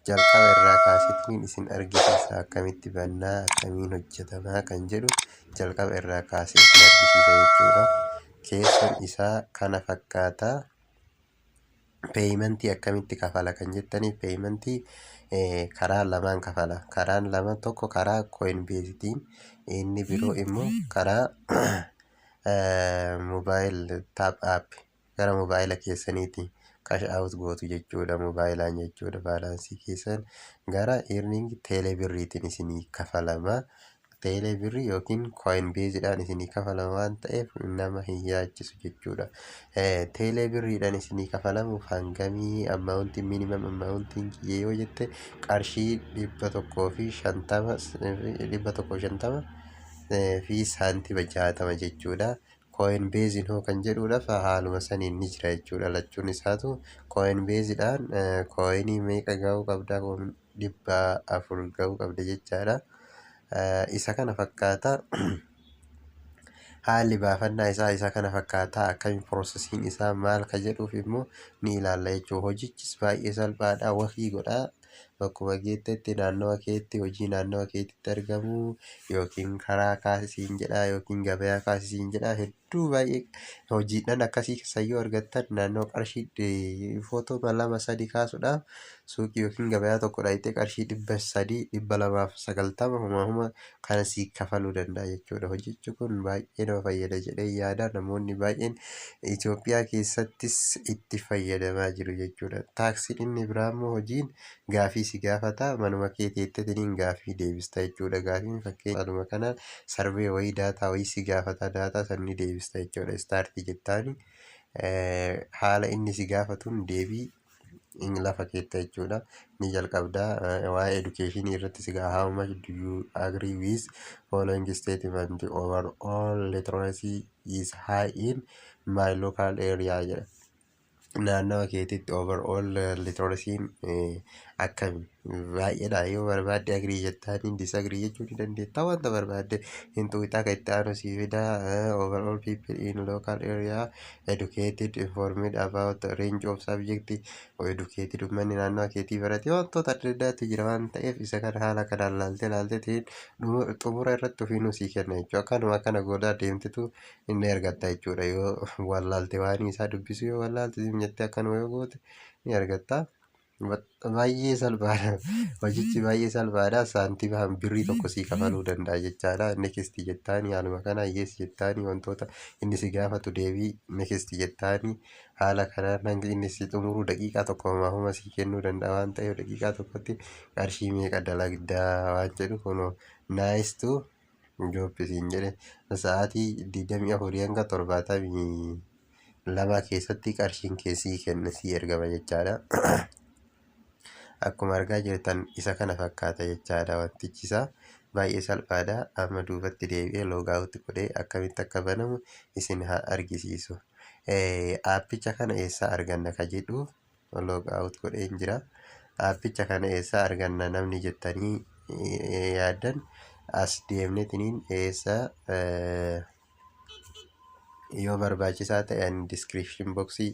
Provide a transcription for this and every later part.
jalqaba irraa kaasetiin isin argisiisa akkamitti bannaa akkamiin hojjetamaa kan jedhu jalqaba irraa kaasee isin argisiisa jechuudha. Keessoon isaa kana fakkaata. Peeyimentii akkamitti kafala kan jettaniif peeyimentii karaa lamaan kafala. Karaan lama tokko karaa Coinbasetiin inni biroo immoo karaa mobaayil taap app gara mobaayila keessaniitiin cash out gootu jechuudha. Moobaayilaan jechuudha. Baalaansii keessan gara earning teelebirriitiin isinii kafalama. Teelebirrii yookiin Coinbaseedhaan isinii kafalama waan ta'eef nama hin yaachisu jechuudha. Teelebirriidhaan isinii kafalamuuf hangamii ammaawuntiin minimum ammaawuntiin kiyyee yoo jette qarshii 150 fi saantima 60 jechuudha. Coinbasein hoo kan jedhuudhaaf haaluma saniin ni jira jechuudha. Lachuun isaatu Coinbaseidhaan coinii meeqa ga'uu qabda 400 ga'uu qabda jechaadha. Isa kana fakkaata. Haalli baafannaa isaa isa kana fakkaata. Akkami piroosesiin isaa maal ka jedhuuf immoo ni ilaalla jechuudha. Hojichis baay'ee salphaadha. Wafii godhaa. Bakkuma geettetti naannawa keetti hojii naannawa keetitti argamu yookiin karaa kaasisiin jedhaa yookiin gabayaa kaasisiin jedhaa hedduu baay'ee hojiidhaan akkasii keessayyoo argattan naannoo qarshii footoo 2-3 kaasuudhaaf suuqii yookiin gabayaa tokko dhayitee qarshii 300-290 huma kana sii kafaluu danda'a jechuudha. Hojichi kun baay'ee nama fayyada jedhee yaada. Namoonni baay'een Itoophiyaa keessattis itti fayyadamaa jiru jechuudha. Taaksiin inni biraa immoo hojiin gaafii si gaafata. Manuma kee teettetiniin gaafii deebista jechuudha. Gaafiin fakkeenyuma kana sarvee wayii daataa wayii si gaafata. Daataa san ni deebista jechuudha. Istaartii jettaani haala inni si gaafatuun deebii lafa keetta jechuudha. Ni jalqabdaa waa'ee edukeeshinii irratti si gaafata. How much do you agree with following statement overall literacy is high in my local area jedha. Naannawa keetitti overall literacy'n akkami baay'eedha. Yoo barbaadde agrii jettaaniin disagrii jechuu ni dandeetta. Wanta barbaadde hintuuxaa kan itti aanu sii fidaa. Overall people in local area educated informed about range of subject educated uummanni naannawa keetii barate wantoota adda addaatu jira waan ta'eef isa kana haala kanaan laaltee xumura irratti ofiinuu sii kenna jechuudha. Akkanuma kana godhaa deemtetu inni argatta jechuudha. Yoo wallaalte waan isaa dubbisu yoo wallaalte jettee akkanuma yoo goote ni argatta. Baay'ee salphaadha. Hojichi baay'ee salphaadha. Saantima birrii tokko sii kafaluu danda'a jechaadha. Next jettaanii haaluma kana yes jettaanii wantoota inni si gaafatu deebii next jettaanii haala kanaan hanga inni si xumuru daqiiqaa tokko homa sii kennuu danda'a waan ta'eef daqiiqaa tokkotti qarshii meeqa dalagdaa waan jedhu kunoo nice to joobbisiin jedhe sa'aatii 24 hanga 72 keessatti qarshiin keessii kenna sii ergama jechaadha. Akkuma argaa jirtan isa kana fakkaata jechaadha. Wantichi isaa baay'ee salphaadha. Amma duubatti deebi'ee loogaawutti godhee akkamitti akka banamu isin haa argisiisu. Aappicha kana eessaa arganna ka jedhu loogaawut godhee hin jira. Aappicha kana eessaa arganna namni jettanii yaaddan as deemnetiniin eessa yoo barbaachisaa ta'an description boxii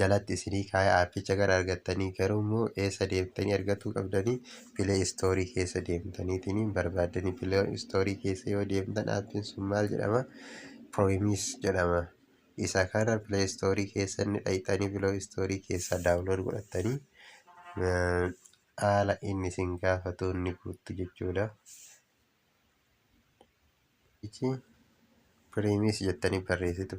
jalatti isinii kaa'ee aappicha gara argattanii garuu immoo eessa deemtanii argatuu qabdanii Play Store keessa deemtaniitiin barbaaddanii Play Store keessa yoo deemtan aappiin sun maal jedhama? Promise jedhama. Isa kana Play Store keessa ni dhayxanii Play Store keessa download godhattanii haala inni isin gaafatu ni guuttu jechuudha. Promise jettanii barreessitu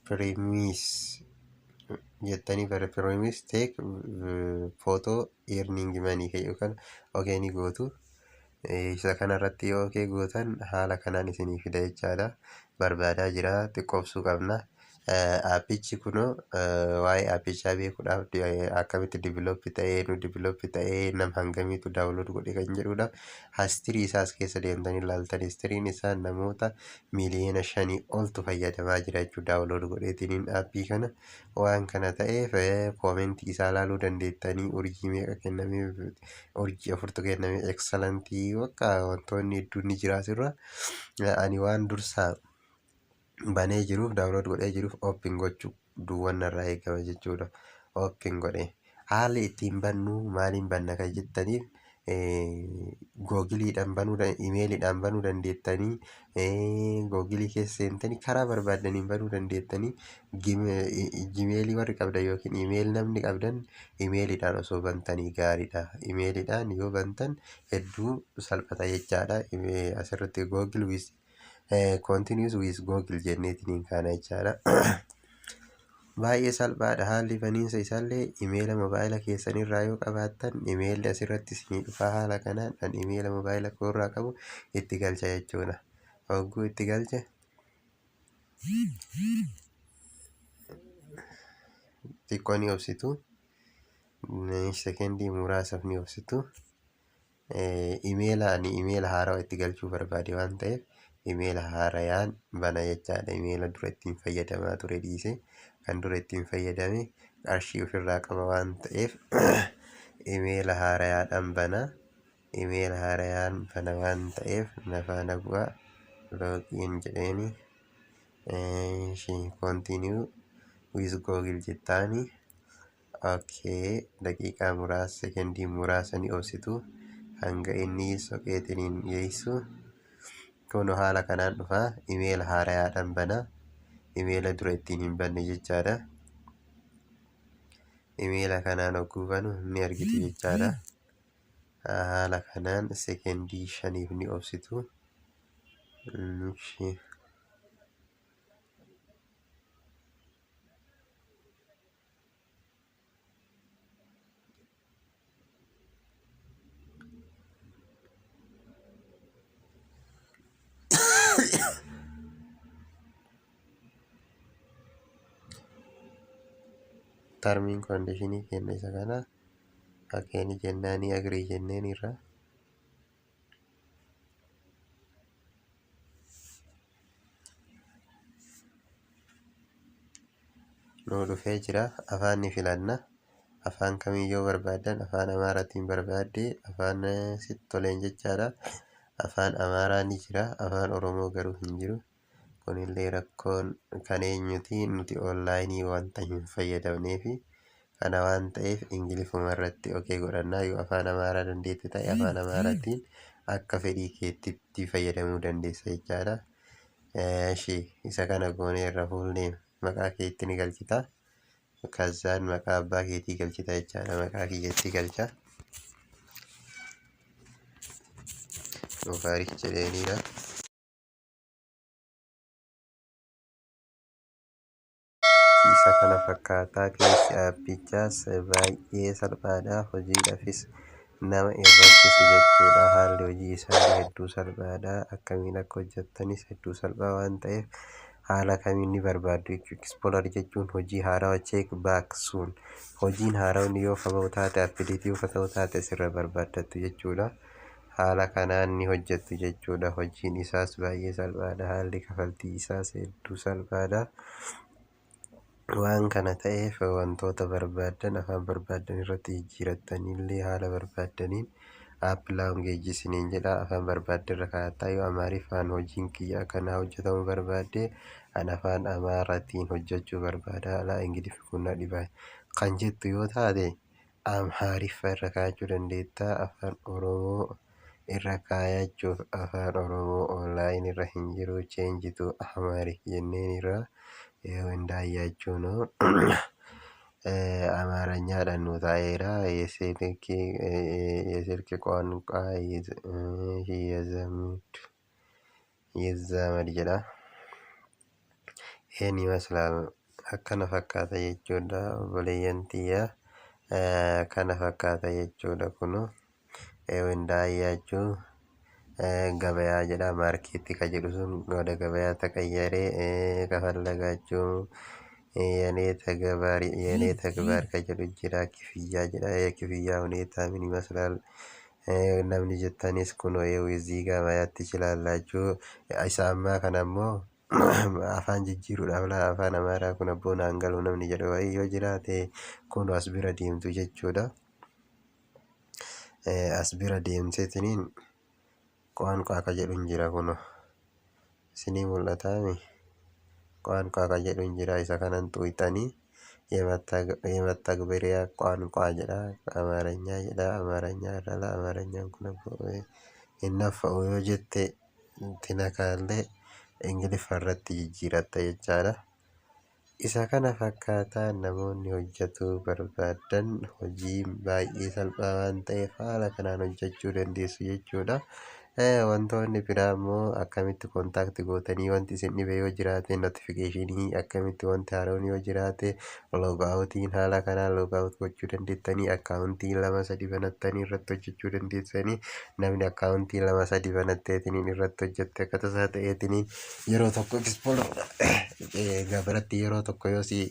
Promise jettanii Promise take photo earning money yookaan okay ni gootu. Isa kanarratti yoo okay gootan haala kanaan isinii fida jechaadha. Barbaadaa jira xiqqoobsuu qabna. Aappichi kunoo waa'ee aappichaa beekuudhaaf akkamitti divilooppii ta'ee nu divilooppii ta'ee nama hangamiitu daawunlood godhe kan jedhudha. Histirii isaas keessa deemtanii ilaaltan histiriin isaa namoota miiliyoona 5 oltu fayyadamaa jira jechuudha. Daawunlood godheetiniin aappii kana waan kana ta'eef koomentii isaa ilaaluu dandeettanii urjii meeqa kennamee urjii 4tu kennamee excellent wakka wantoonni hedduun ni jira asirra. Ani waan dursaa banee jiruuf daawunlood godhee jiruuf open gochuu duwwan irraa eegama jechuudha. Open godhe haalli ittiin bannu maaliin banna kan jettaniif googiliidhaan imeeliidhaan banuu dandeettanii googilii keessa seentanii karaa barbaadaniin banuu dandeettanii jimeelii warri qabdan yookiin imeelii namni qabdan imeeliidhaan osoo bantanii gaariidha. Imeeliidhaan yoo bantan hedduu salphata jechaadha. Asirratti googil wiis continuous with googil jenneetiin kana jechaadha. Baay'ee salphaadha haalli baniinsa isaallee imeela mobaayila keessanirraa yoo qabaattan imeelli asirratti isinii dhufaa haala kanaan kan imeela mobaayila koorraa qabu itti galcha jechuudha. Hogguu itti galche xiqqoo ni obsitu sekendii muraasaaf ni obsitu. Imeela haaraa itti galchuu barbaade waan ta'eef imeela haarayaan bana jechaadha. Imeela dura ittiin fayyadamaa ture dhiise kan dura ittiin fayyadame qarshii ofirraa qaba waan ta'eef imeela haarayaadhaan bana. Imeela haarayaan bana waan ta'eef nafaana bu'aa loogiin jedheeni continue with google jettaani. Daqiiqaa muraasa sekendii muraasa ni obsitu hanga inni soqeetiniin geessu. Kun haala kanaan dhufaa imeela haarayaadhaan bana. Imeela dura ittiin hin banne jechaadha. Imeela kanaan hogguu banu ni argitu jechaadha. Haala kanaan sekendii 5 ni obsitu. Termiin kondiishinii kenna isa kana fakkeenya jennaanii agrii jenneen irra nu dhufee jira. Afaan ni filanna. Afaan kamiyyoo barbaadan afaan Amaaraatiin barbaadde afaan sitti toleen jechaadha. Afaan Amaaraa ni jira. Afaan Oromoo garuu hin jiru. Kunillee rakkoon kan eenyuti nuti onlaayinii wanta hin fayyadamneefi kana waan ta'eef ingilifuma irratti godhannaa. Yoo afaan Amaaraa dandeette ta'e afaan Amaaraatiin akka fedhii keetti fayyadamuu dandeessa jechaadha. Isa kana goonee irra fuullee maqaa keetti ni galchita. Kazzaan maqaa abbaa keetii galchita jechaadha. Maqaa kiyyaatti galcha. Nuufaarik jedheeniidha. Isa kana fakkaataa keessi aappichaas baay'ee salphaadha. Hojiidhaafis nama irrattisu jechuudha. Haalli hojii isaanii hedduu salphaadha. Akkamiin akka hojjettanis hedduu salphaa waan ta'eef haala kamiin ni barbaaddu jechuudha. Explorer jechuun hojii haarawaa check back soon. Hojiin haarawni yoo kaba'u taate appiliitii yoo ta'u taate sirra barbaaddattu jechuudha. Haala kanaan ni hojjettu jechuudha. Hojiin isaas baay'ee salphaadha. Haalli kafaltii isaas hedduu salphaadha. Waan kana ta'eef wantoota barbaadan afaan barbaadan irratti jijjiirattaniillee haala barbaadaniin aappii laanguweejii isiniin jedha. Afaan barbaadde irra kaa'attaa. Yoo Amaariffaan hojiin kiyya akkanaa hojjetamuu barbaadde an afaan Amaaraatiin hojjechuu barbaada. Alaa Ingiliffii kun na dhiba kan jettu yoo taate Amaariffa irra kaa'achuu dandeetta. Afaan Oromoo irra kaa'achuuf afaan Oromoo onlaayinii irra hin jiru. Cheenjitu Amaarik jenneen irra yoo እንዳያችሁ ነው አማርኛadhaan nu ta'eera. የስልክ ቋንቋ ይዛመድ jedha. Een ይመስላል akkana fakkaata jechuudha. Obboleeyyan tiyyaa kana fakkaata jechuudha. Kun እንዳያችሁ ገበያ jedha. Maarkeetti ka jedhu sun ወደ ገበያ ተቀየረ ከፈለጋችሁ የኔ ተግባር ከjedhu jira. ክፍያ jedha. የክፍያ ሁኔታ ምን ይመስላል namni jettanis kun እዚህ ጋር ማየት ትችላላችሁ. isa ammaa kana ammoo afaan jijjiiruudhaaf afaan Amaaraa kun abboon hangalu namni jedhu wayii yoo jiraate kun as bira deemtu jechuudha. As bira deemteetiniin ቋንቋ ka jedhu jira. Kun isinii mul'ataami. ቋንቋ kan jedhu hin jira isa kanan xuuxanii የመተግበሪያ ቋንቋ jedha Amaaranya jedha Amaaranya irra Amaaranyaan kun hin nafa'u yoo jette tinakaallee Ingiliffa irratti jijjiiratta jechaadha. Isa kana fakkaataa namoonni hojjetuu barbaadan hojii baay'ee salphaa waan ta'eef haala kanaan hojjechuu dandeessu jechuudha. Wantoonni biraa immoo akkamitti kontaakti gootanii wanti isin dhibe yoo jiraate notifikashinii akkamitti wanti haaroon yoo jiraate loogaawutiin haala kanaan loogaawut gochuu dandeettanii akkaawuntii 2-3 banattanii irratti hojjechuu dandeessanii namni akkaawuntii 2-3 banatteetiniin irratti hojjette akka tasaa ta'eetiniin yeroo tokko gabaratti yeroo tokko yoo si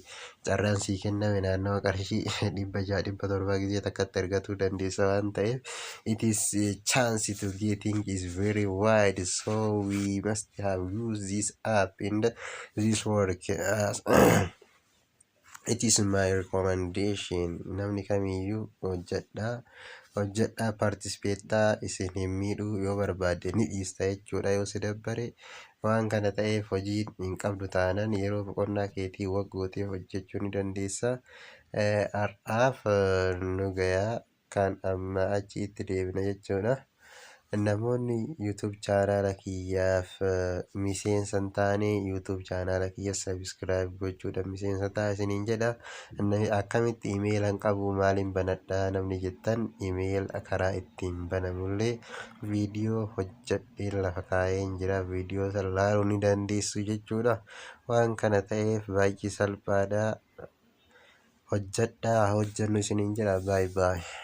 carraan sii kenname naannawa qarshii 600-700 gisee takkatti argatuu dandeessa waan ta'eef it is a chance to getting is very wide, so we must have used this app and this work as it is my recommendation. Namni kamiyyuu hojjedhaa participate isin hin miidhu yoo barbaade ni dhiista jechuudha yoo si dabbare waan kana ta'eef hojii hin qabdu taanaan yeroo boqonnaa keetii waggootee hojjechuu ni dandeessa. Har'aaf nu gayaa kan amma achitti deebina jechuudha. Namoonni YouTube chaanaala kiyyaaf miseensa hin taane YouTube chaanaala kiyya subscribe gochuudhaan miseensa ta'a isiniin jedha. Akkamitti email hin qabu maaliin banadhaa namni jettan email karaa ittiin banamullee viidiyoo hojjedhee lafa kaa'een jira viidiyoo sana ilaaluu ni dandeessu jechuudha. Waan kana ta'eef baay'ee salphaadha. Hojjedhaa hojjennu isiniin jedha. Bye bye.